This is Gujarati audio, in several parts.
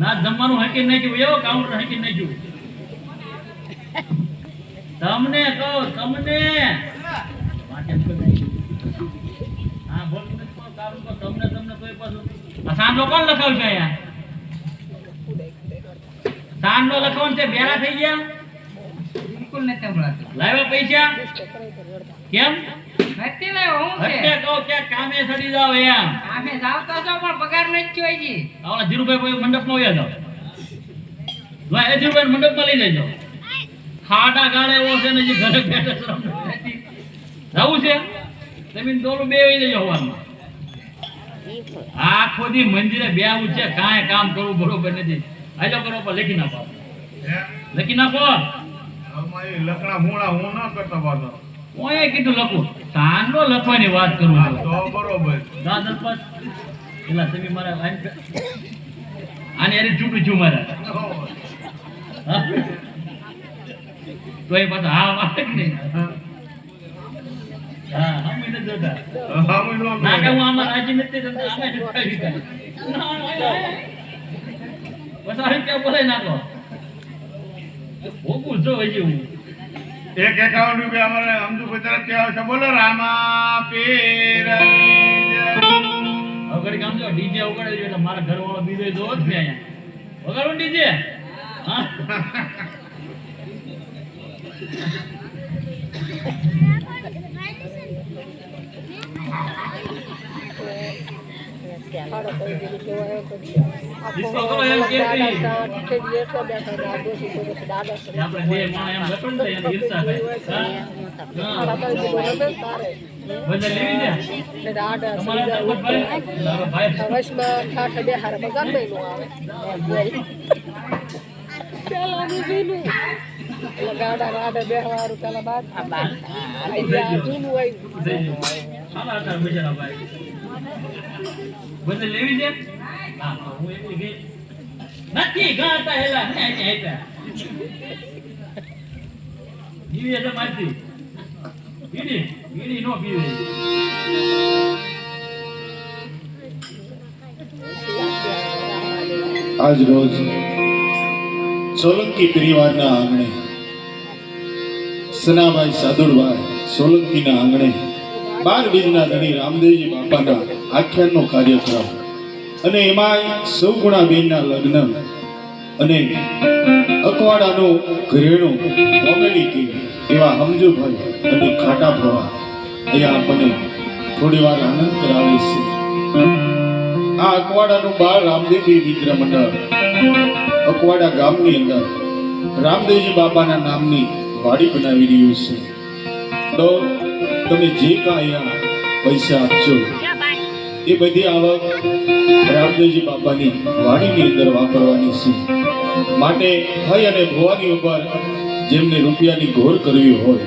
ના જમવાનું હકી નાખ્યું એવો કાઉન્ટર હકી નાખ્યું તમને કહો તમને હા બોલ કામ તો તમને તોય પાછું સાંડો કોણ લખાવ્યું છે અહીંયા સાંડો લખવાનું છે બેરા થઈ ગયા બિલકુલ નથી સંભળાતું લાવ્યા પૈસા કેમ નથી લાવ્યો હું છે એટલે કહો કે કામે સડી જાવ એમ કામે જાવ તો પણ પગાર નથી થયો હજી આવલા ધીરુભાઈ મંડપમાં વયા જાવ ભાઈ એ ધીરુભાઈ મંડપમાં લઈ જજો ખાડા ગાળે એવો છે ને જે ઘરે બેઠે શરમ નથી જાવું છે જમીન દોરું બે વઈ જજો હવામાં આખો દી મંદિરે બેવું છે કાંઈ કામ કરવું બરોબર નથી આજો કરો પર લખી નાખો લખી નાખો અમારી લકડા મૂળા હું ના કરતા પાછો ઓય કીધું લખું સાંડો લખવાની વાત કરું તો બરોબર દાદા પર એલા તમે મારા આને એરી ચૂપી છું મારા તો એ પાછા હા વાત નહીં હા હમ એને જોતા ના કે હું આમાં રાજી નથી તો આમે ઠકાઈ દીધા પછી કે બોલે નાખો ભોગું જો હજી હું 51 રૂપિયા અમારે સમજુ ગુજરાત કેવા છે બોલો રામા પીર અગડી કામ જો ડીજે ઉગાડે એટલે મારા ઘરવાળો બીજો જો જ છે અહીંયા વગાડો ડીજે હા इसको करो एम के આપણે બે માં એમ લખણ તો એમ ઈર્ષા થાય હા બધા લેવી દે તમારા ભાઈ વશમાં ઠાઠ બે હાર બગાડ મહિનો આવે પેલાનું જૂનું ગાડા ગાડા બે હારું પેલા બાદ જૂનું આવ્યું સાલા હતા બિચારા ભાઈ બધા લેવી દે ના હું એકલી ગઈ નથી ગાતા હેલા ને આપ્યા જીવી એટલે મારતી ઈડી નો પીવે આજ રોજ સોલંકી પરિવારના આંગણે સનાભાઈ સાદુરભાઈ સોલંકીના આંગણે 12 બીજના ધણી રામદેવજી બાપાના આખ્યાનનો કાર્યક્રમ અને એમાં સૌગુણાબેનના લગ્ન અને અકવાડાનું ઘરેણું કોમેડી કિંગ એવા હમજુભાઈ અને ખાટા ભવા અહીંયા આપણને થોડી વાર આનંદ કરાવે છે. આ અકવાડાનું બાળ રામદેવજી મિત્ર મંડળ અકવાડા ગામની અંદર રામદેવજી બાપાના નામની વાડી બનાવી રહ્યું છે. તો તમે જે કાંઈ અહીંયા પૈસા આપશો એ બધી આવક રામદેવજી બાપાની વાડીની અંદર વાપરવાની છે. માટે ભાઈ અને ભવાની ઉપર જેમને રૂપિયાની ઘોર કરવી હોય,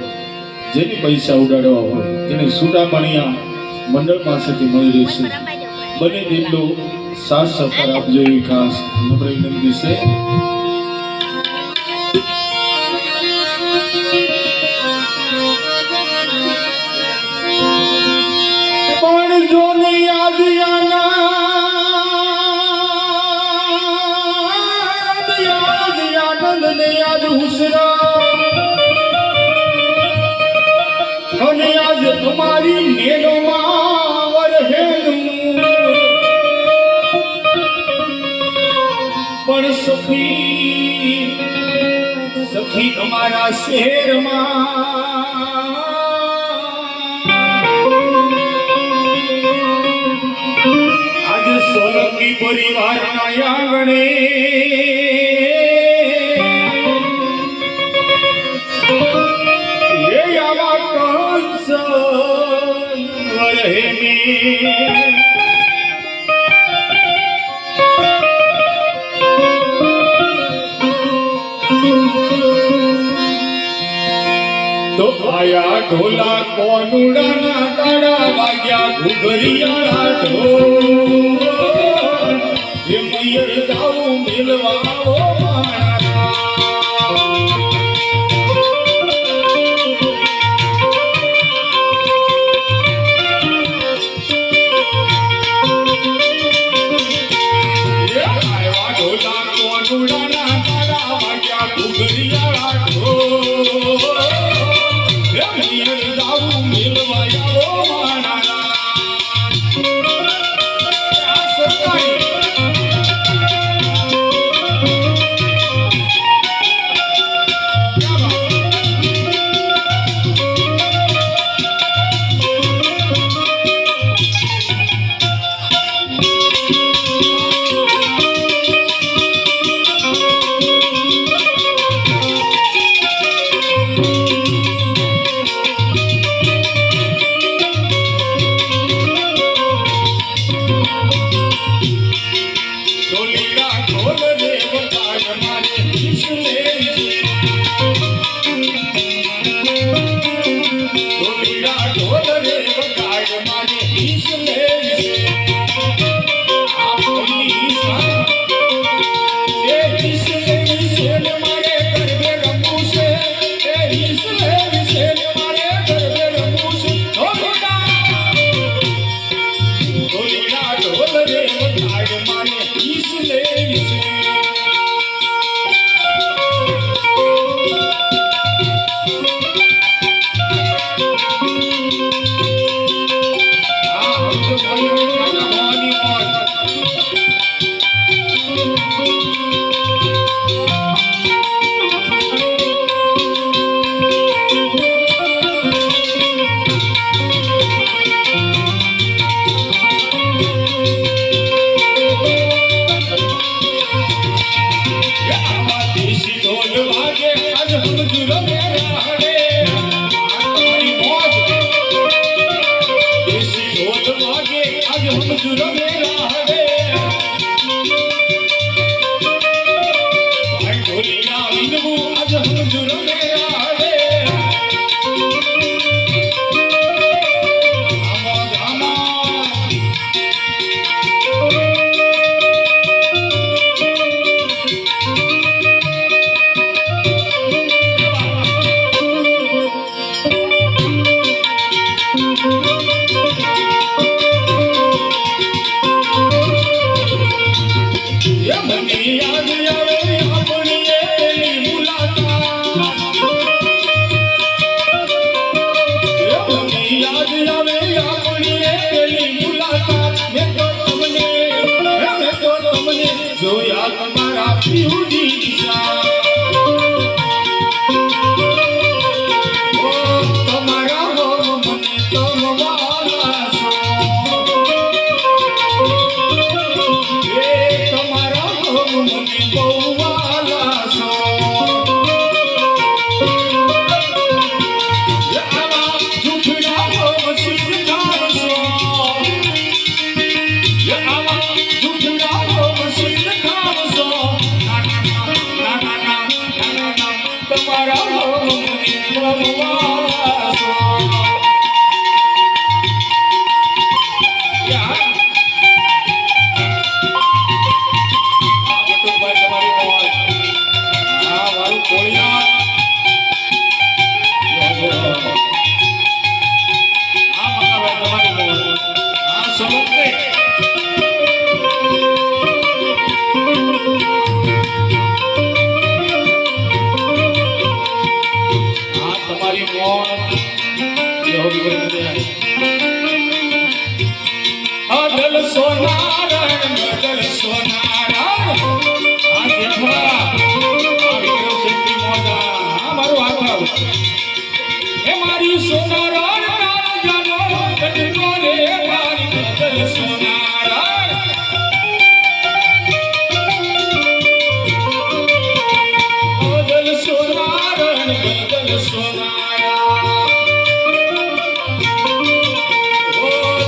જેને પૈસા ઉડાડવા હોય, એને છૂટા પાણીયા મંડળ પાસેથી મળી રહેશે. બને તેટલું સાથ સહકાર આપજો એવી ખાસ નમ્ર વિનંતી છે. પણ જો યાદ આનંદ ને યાદ હુસરા અને આજ તમારી મેલોમાં વરહેલું પણ સખી તમારા શહેરમાં આજ સોલંકી પરિવારના આંગણે એ આવા કંસ વરહેને તો આયા ઢોલા કોનુડાના તાળા વાગ્યા ઘુઘરિયાળા ઢોલ એ મૈયર જાઉં મિલવાઓ ઢોલા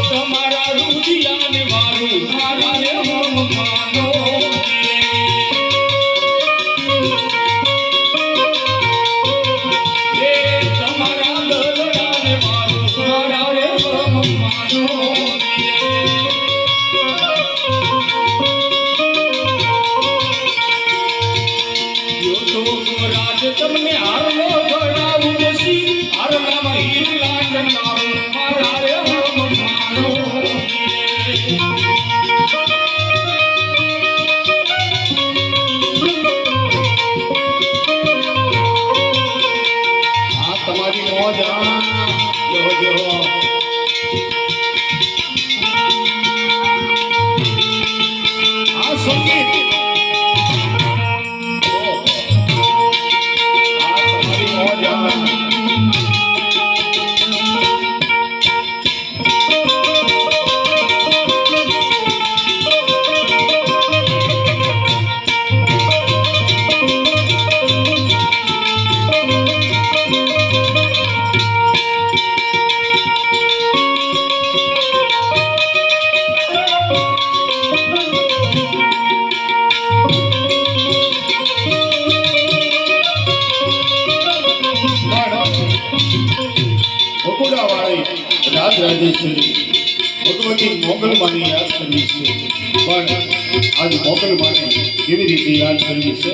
તમારા રૂપિયા ને મારું મારા ને હમ માનો રાજેશ્વરી ભગવતી મોગલમાની યાદ કરવી છે, પણ આજ મોગલમાને કેવી રીતે યાદ કરવી છે?